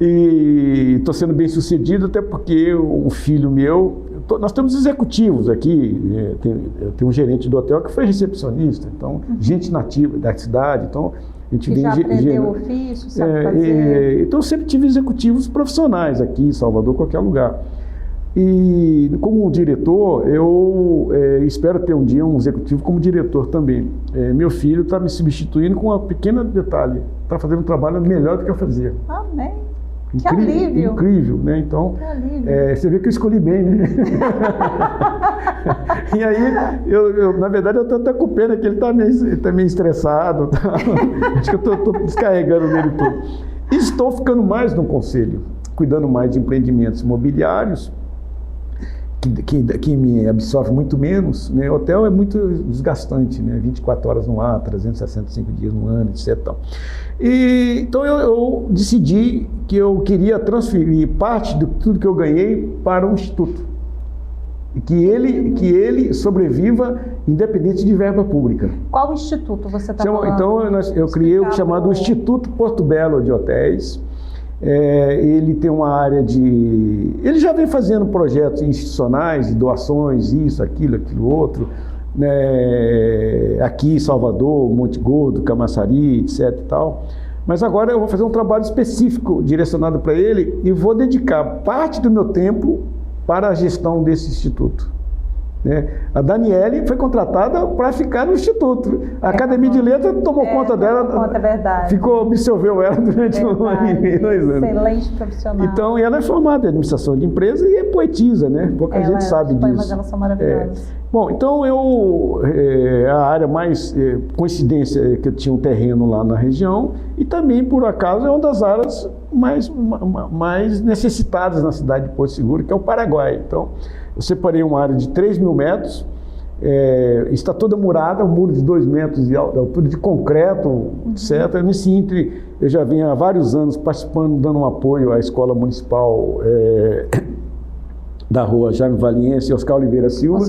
e estou sendo bem sucedido, até porque um filho meu, nós temos executivos aqui, eu tenho um gerente do hotel que foi recepcionista, então, gente nativa da cidade, então, a gente já aprendeu o ofício, sabe fazer. Então, eu sempre tive executivos profissionais aqui em Salvador, qualquer lugar. E como diretor, eu espero ter um dia um executivo como diretor também. Meu filho está me substituindo com um pequeno detalhe, está fazendo um trabalho melhor do que eu fazia. Amém. Que alívio. Incrível, né? Então, você vê que eu escolhi bem, né? E aí, na verdade, eu estou até com pena que ele está meio estressado. Tá? Acho que eu estou descarregando nele tudo. E estou ficando mais no conselho, cuidando mais de empreendimentos imobiliários. que me absorve muito menos, né? Hotel é muito desgastante, né? 24 horas no ar, 365 dias no ano, etc. Então eu decidi que eu queria transferir parte de tudo que eu ganhei para um instituto. E que ele sobreviva independente de verba pública. Qual instituto você está falando? Então eu criei o chamado Instituto Porto Belo de Hotéis. Ele tem uma área de... Ele já vem fazendo projetos institucionais, de doações, isso, aquilo outro, né? Aqui em Salvador, Monte Gordo, Camaçari, etc. e tal. Mas agora eu vou fazer um trabalho específico direcionado para ele e vou dedicar parte do meu tempo para a gestão desse instituto. A Daniele foi contratada para ficar no instituto. A Academia de Letras tomou conta dela, é verdade. absorveu ela durante 2 anos. Excelente profissional. Então, ela é formada em administração de empresa e é poetisa, né? Pouca gente sabe disso. Mas elas são maravilhosas. Bom, então a área mais coincidência é que eu tinha um terreno lá na região e também, por acaso, é uma das áreas mais necessitadas na cidade de Porto Seguro, que é o Paraguai. Então, eu separei uma área de 3 mil metros, está toda murada, um muro de 2 metros de altura, de concreto, etc. Nesse íntere, eu já venho há vários anos participando, dando um apoio à Escola Municipal da Rua Jaime Valiense e Oscar Oliveira Silva.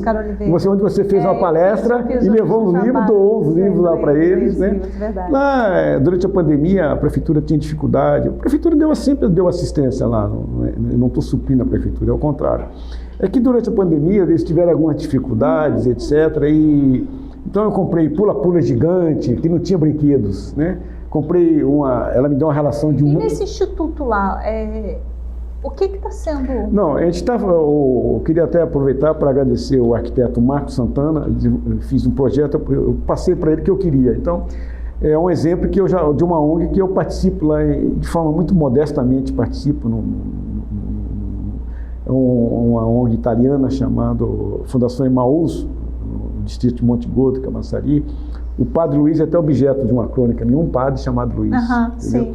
Onde você fez uma palestra e levou um livro, doou os livros lá para eles. Né? Lá, durante a pandemia, a prefeitura tinha dificuldade. A prefeitura sempre deu assistência lá, eu não estou suprindo a prefeitura, é o contrário. É que durante a pandemia eles tiveram algumas dificuldades, etc. Então eu comprei pula-pula gigante, que não tinha brinquedos, né? Comprei ela me deu uma relação de... E nesse instituto lá, o que está sendo... Não, a gente estava... Eu queria até aproveitar para agradecer o arquiteto Marcos Santana. Eu fiz um projeto, eu passei para ele o que eu queria. Então, é um exemplo de uma ONG que eu participo lá, de forma muito modestamente participo, uma ONG italiana chamada Fundação Emaús, no distrito de Monte Gordo, Camaçari. O padre Luiz é até objeto de uma crônica, um padre chamado Luiz. Sim.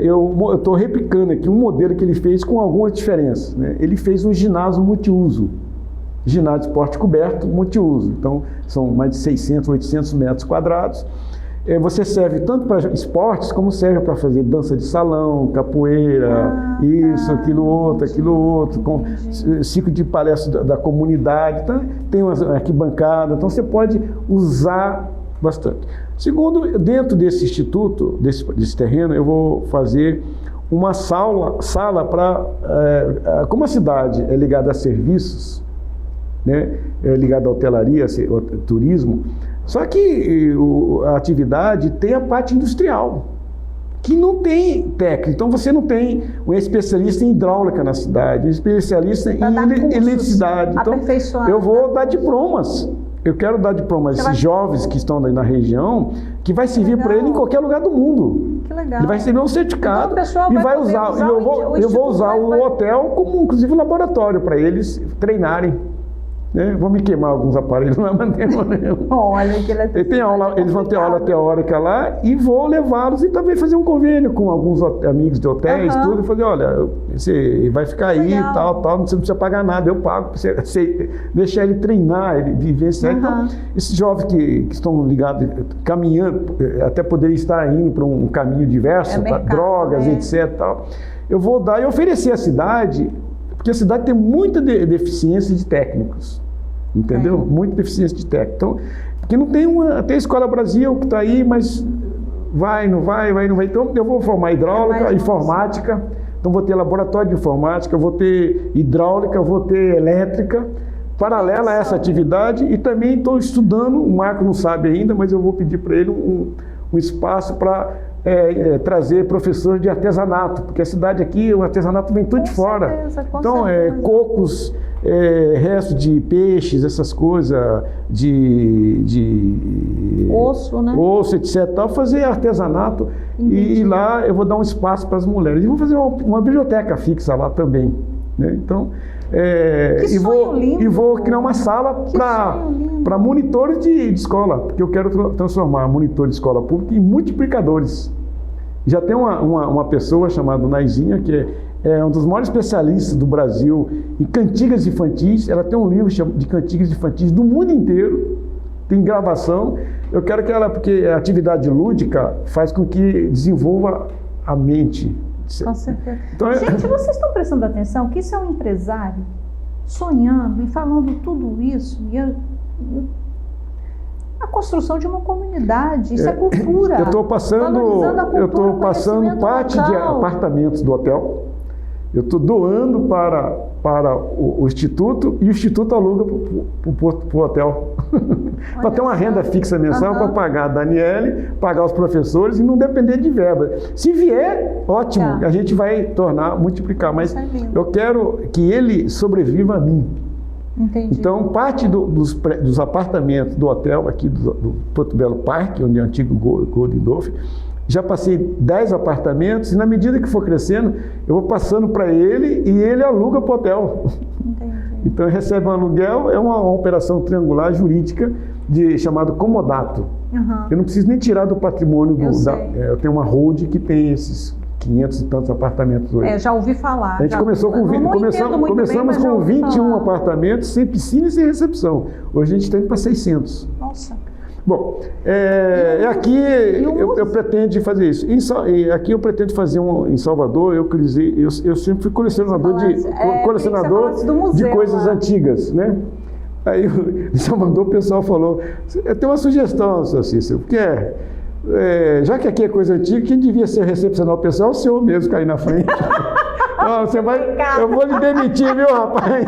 Eu estou replicando aqui um modelo que ele fez com algumas diferenças. Né? Ele fez um ginásio multiuso, ginásio de esporte coberto multiuso. Então, são mais de 600, 800 metros quadrados. Você serve tanto para esportes, como serve para fazer dança de salão, capoeira, aquilo outro, com ciclo de palestra da comunidade, então, tem uma arquibancada, então você pode usar bastante. Segundo, dentro desse instituto, desse terreno, eu vou fazer uma sala para, como a cidade é ligada a serviços, né, é ligada à hotelaria, ao turismo, só que a atividade tem a parte industrial, que não tem técnico. Então você não tem um especialista em hidráulica na cidade, um especialista em eletricidade. Então eu vou dar diplomas. Eu quero dar diplomas a esses jovens que estão na região, que vai servir para ele em qualquer lugar do mundo. Que legal. Ele vai receber um certificado e vai usar. Eu vou usar o hotel como, inclusive, laboratório para eles treinarem. Vou me queimar alguns aparelhos lá, mas não tem problema. Olha, eles vão ter aula teórica lá e vou levá-los e também fazer um convênio com alguns amigos de hotéis, tudo, e fazer, olha, você vai ficar aí, tal, você não precisa pagar nada, eu pago, você deixar ele treinar, ele vivenciar. Então, esses jovens que estão ligados, caminhando, até poderem estar indo para um caminho diverso, para drogas, etc. Tal, eu vou dar e oferecer à cidade, porque a cidade tem muita deficiência de técnicos. Entendeu? Muita deficiência de técnico. Então, porque não tem tem a Escola Brasil que está aí, mas não vai. Então, eu vou formar hidráulica, informática. Então, vou ter laboratório de informática, vou ter hidráulica, vou ter elétrica, paralela a essa atividade. E também estou estudando, o Marco não sabe ainda, mas eu vou pedir para ele um espaço para trazer professores de artesanato, porque a cidade aqui, o artesanato vem tudo de fora. Então, cocos, resto de peixes, essas coisas, de osso, né? Osso, etc. Tal, fazer artesanato. E lá eu vou dar um espaço para as mulheres. E vou fazer uma biblioteca fixa lá também. Né? Então, vou criar uma sala para monitores de escola, porque eu quero transformar monitores de escola pública em multiplicadores. Já tem uma pessoa chamada Naizinha, que é um dos maiores especialistas do Brasil em cantigas infantis. Ela tem um livro de cantigas infantis do mundo inteiro, tem gravação. Eu quero que ela, porque a atividade lúdica faz com que desenvolva a mente. Com certeza. Então, gente, vocês estão prestando atenção que isso é um empresário sonhando e falando tudo isso? A construção de uma comunidade, isso é cultura. Eu estou passando parte de apartamentos do hotel. Eu estou doando para o Instituto, e o Instituto aluga para o hotel. Para ter uma renda fixa mensal, para pagar a Daniele, pagar os professores e não depender de verba. Se vier, ótimo, a gente vai multiplicar, mas eu quero que ele sobreviva a mim. Entendi. Então, parte dos apartamentos do hotel, aqui do Porto Belo Parque, onde é o antigo Golden Dolphin, já passei 10 apartamentos, e na medida que for crescendo, eu vou passando para ele e ele aluga para o hotel. Entendi. Então, ele recebe um aluguel, é uma operação triangular jurídica chamado comodato. Uhum. Eu não preciso nem tirar do patrimônio. Eu tenho uma hold que tem esses 500 e tantos apartamentos hoje. Já ouvi falar. A gente começamos com 21 apartamentos, sem piscina e sem recepção. Hoje a gente tem para 600. Nossa. Bom, aqui eu pretendo fazer isso. Aqui eu pretendo fazer em Salvador. Eu sempre fui colecionador de coisas antigas, né? Aí em Salvador o pessoal falou: eu tenho uma sugestão, seu Cícero, que já que aqui é coisa antiga, quem devia ser recepcionar o pessoal é o senhor mesmo cair na frente. Eu vou lhe demitir, viu, rapaz?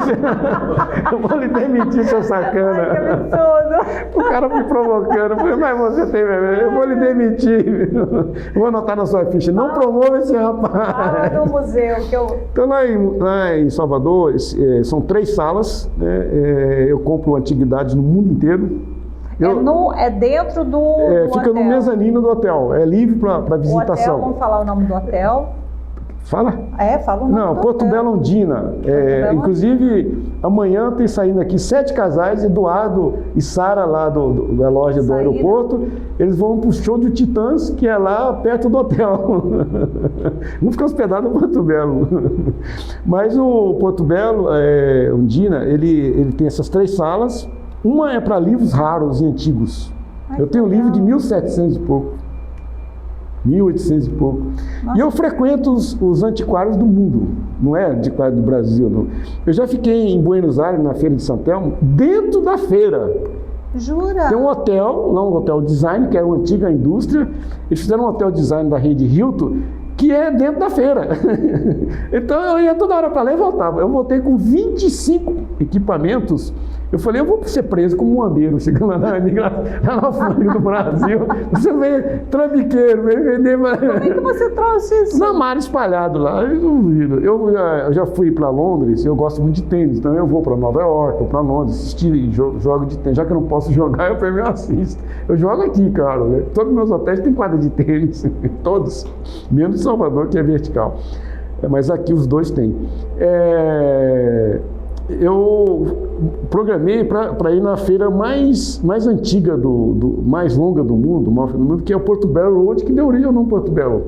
Eu vou lhe demitir, seu sacana. Ai, que absurdo. O cara me provocando. Eu falei, mas você tem vergonha? Eu vou lhe demitir. Eu vou anotar na sua ficha. Não promova esse rapaz. No museu que eu... Então, lá em Salvador, são 3 salas, né? Eu compro antiguidades no mundo inteiro. É dentro do fica hotel. No mezanino do hotel. É livre para visitação. O hotel, vamos falar o nome do hotel? Fala? Fala o nome do Porto hotel. Belo Ondina. Inclusive, amanhã tem saindo aqui 7 casais, Eduardo e Sara, lá da loja do aeroporto. Eles vão para o show do Titãs, que é lá perto do hotel. Vão ficar hospedados no Porto Belo. Mas o Porto Belo Ondina, ele tem essas 3 salas. Uma é para livros raros e antigos. Eu tenho um livro de 1700 e pouco. 1800 e pouco. Nossa. E eu frequento os antiquários do mundo, não é antiquário do Brasil, não. Eu já fiquei em Buenos Aires, na Feira de São Telmo, dentro da feira. Jura? Tem um hotel, lá um hotel design, que é uma antiga indústria. Eles fizeram um hotel design da rede Hilton, que é dentro da feira. Então eu ia toda hora para lá e voltava. Eu voltei com 25 equipamentos. Eu falei, eu vou ser preso como um ambeiro, chegando lá na alfândega do Brasil. Você vem trambiqueiro, vem vender... Como é que você trouxe isso? Na mar espalhado lá, eu duvido. Eu já fui para Londres, eu gosto muito de tênis, então eu vou para Nova York, ou para Londres, assistir jogo de tênis. Já que eu não posso jogar, eu primeiro assisto. Eu jogo aqui, cara, né? Todos os meus hotéis têm quadra de tênis, todos, menos Salvador, que é vertical. Mas aqui os 2 têm. Eu programei para ir na feira mais antiga, mais longa do mundo, maior do mundo, que é o Porto Belo Road, que deu origem ao nome Porto Belo.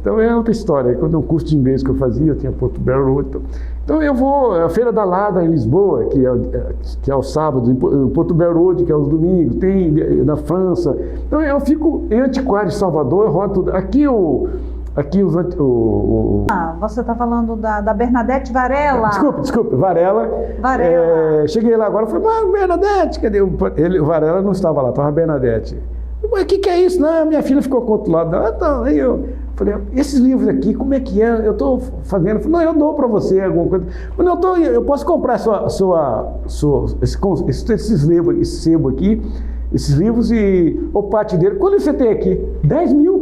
Então é outra história. Quando é um curso de inglês que eu fazia, eu tinha Porto Belo Road. Então eu vou à Feira da Lada em Lisboa, que é aos sábados, em Porto Belo Road, que é aos domingos, tem na França. Então eu fico em antiquário de Salvador, eu rodo tudo. Você está falando da Bernadette Varela. Desculpe, Varela. Cheguei lá agora e falei, mas Bernadette, cadê? O Varela não estava lá, estava a Bernadette. Mas o que é isso? Não, minha filha ficou com o outro lado. Então, aí eu falei, esses livros aqui, como é que é? Eu estou fazendo. Falei, não, eu dou para você alguma coisa. Eu posso comprar esses livros, esse sebo aqui, esses livros e o parte dele. Quanto você tem aqui? 10 mil?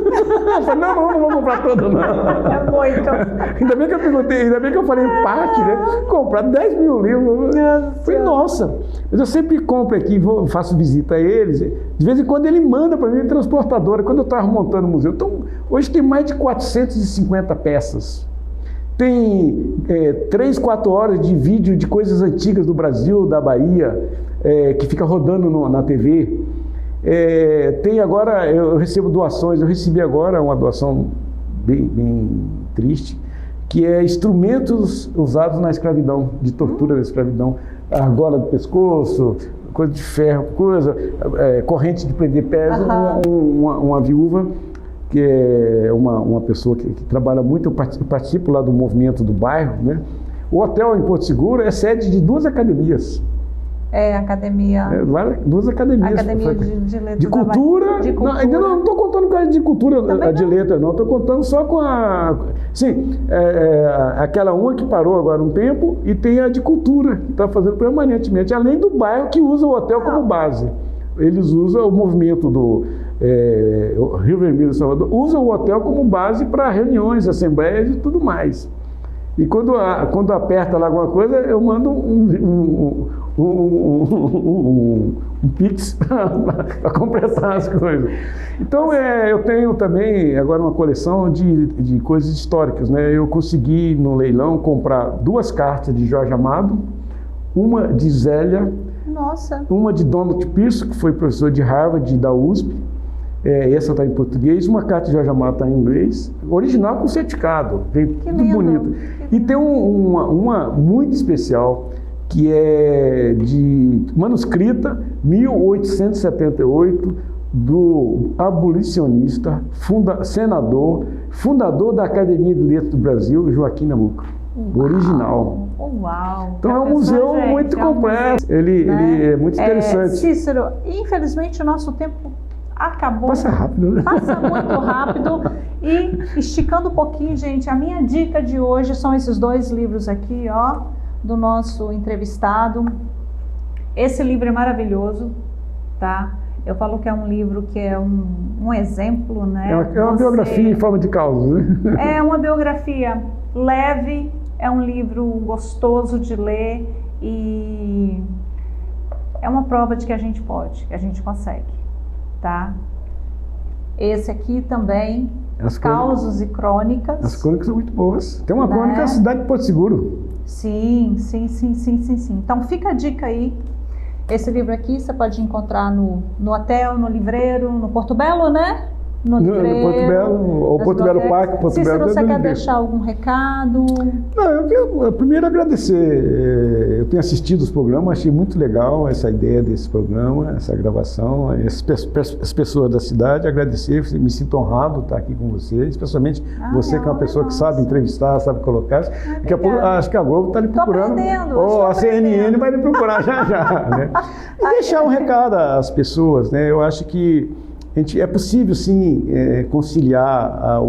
Eu falei, não vou comprar todo, não. É muito. Ainda bem que eu perguntei, ainda bem que eu falei parte, né? Comprar 10 mil livros. Falei, nossa. Mas eu sempre compro aqui, faço visita a eles. De vez em quando ele manda para mim transportadora, quando eu estava montando o museu. Então, hoje tem mais de 450 peças. Tem 3, 4 horas de vídeo de coisas antigas do Brasil, da Bahia, que fica rodando na TV. Tem agora, eu recebo doações, eu recebi agora uma doação bem triste, que é instrumentos usados na escravidão, de tortura da escravidão, argola do pescoço, coisa de ferro, corrente de prender pés. Uma viúva, que é uma pessoa que trabalha muito, eu participo lá do movimento do bairro, né? O hotel em Porto Seguro é sede de 2 academias. Academia. 2 academias. Academia de letras. De cultura. De cultura. Não, ainda não estou contando com a de cultura, de letras, não. Estou contando só com a. Sim, aquela uma que parou agora um tempo, e tem a de cultura, que está fazendo permanentemente, além do bairro que usa o hotel como base. Eles usam o movimento do Rio Vermelho de Salvador, usa o hotel como base para reuniões, assembleias e tudo mais. E quando aperta lá alguma coisa, eu mando um Pix para completar as coisas. Então, eu tenho também agora uma coleção de coisas históricas, né? Eu consegui, no leilão, comprar 2 cartas de Jorge Amado, uma de Zélia, uma de Donald Pearson, que foi professor de Harvard e da USP, essa está em português, uma carta de Jorge Amado está em inglês, original com certificado, bem tudo bonito. E tem uma muito especial, que é de manuscrita, 1878, do abolicionista, senador, fundador da Academia de Letras do Brasil, Joaquim Nabuco. Original. Uau! Então é um museu muito complexo, ele é muito interessante. Cícero, infelizmente o nosso tempo acabou. Passa rápido, né? Passa muito rápido. E esticando um pouquinho, gente, a minha dica de hoje são esses 2 livros aqui, ó, do nosso entrevistado. Esse livro é maravilhoso, tá? Eu falo que é um livro que é um exemplo, né? É uma biografia em forma de causa, né? É uma biografia leve, é um livro gostoso de ler e é uma prova de que a gente pode, que a gente consegue, tá? Esse aqui também, Causos e Crônicas. As crônicas são muito boas. Tem uma crônica da cidade de Porto Seguro. Sim. Então fica a dica aí. Esse livro aqui você pode encontrar no hotel, no livreiro, no Porto Belo, né? No Porto Belo, ou Porto Belo Parque, Porto Belo. Se você quer deixar algum recado? Não, eu quero primeiro agradecer. Eu tenho assistido os programas, achei muito legal essa ideia desse programa, essa gravação, as pessoas da cidade, agradecer, me sinto honrado de estar aqui com vocês, especialmente você que é uma pessoa que sabe entrevistar, sabe colocar. Daqui a pouco, acho que a Globo está lhe procurando, ou a CNN vai lhe procurar já, né? E deixar um recado às pessoas, né? Eu acho que é possível, sim, conciliar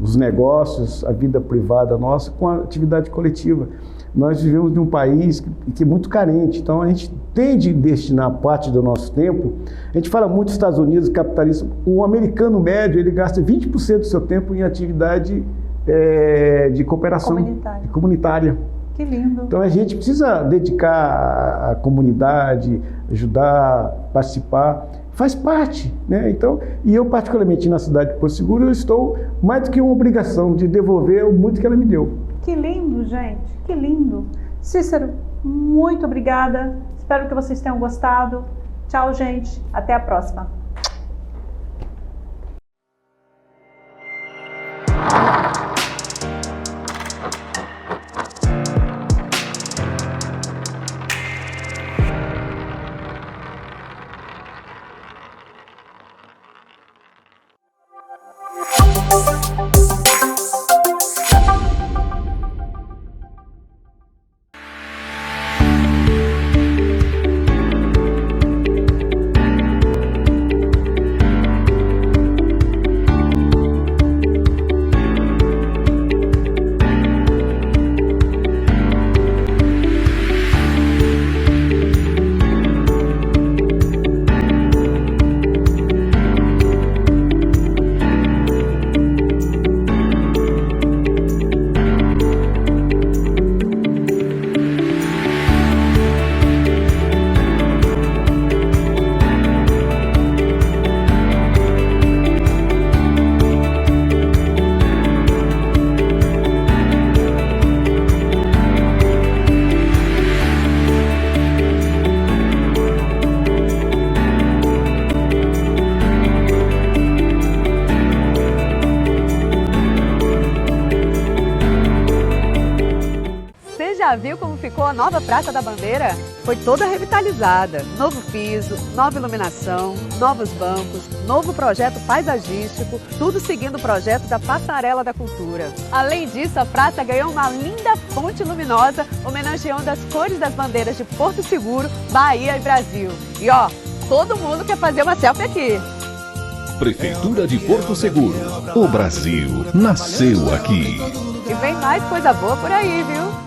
os negócios, a vida privada nossa, com a atividade coletiva. Nós vivemos em um país que é muito carente, então a gente tem de destinar parte do nosso tempo. A gente fala muito dos Estados Unidos, capitalista. O americano médio, ele gasta 20% do seu tempo em atividade de cooperação comunitária. Que lindo. Então a gente precisa dedicar à comunidade, ajudar, participar. Faz parte, né? Então, e eu particularmente na cidade de Porto Seguro, eu estou mais do que uma obrigação de devolver o muito que ela me deu. Que lindo, gente, que lindo. Cícero, muito obrigada. Espero que vocês tenham gostado. Tchau, gente. Até a próxima. já viu como ficou a nova Praça da Bandeira? Foi toda revitalizada. Novo piso, nova iluminação, novos bancos, novo projeto paisagístico, tudo seguindo o projeto da Passarela da Cultura. Além disso, a praça ganhou uma linda fonte luminosa, homenageando as cores das bandeiras de Porto Seguro, Bahia e Brasil. E ó, todo mundo quer fazer uma selfie aqui. Prefeitura de Porto Seguro. O Brasil nasceu aqui. E vem mais coisa boa por aí, viu?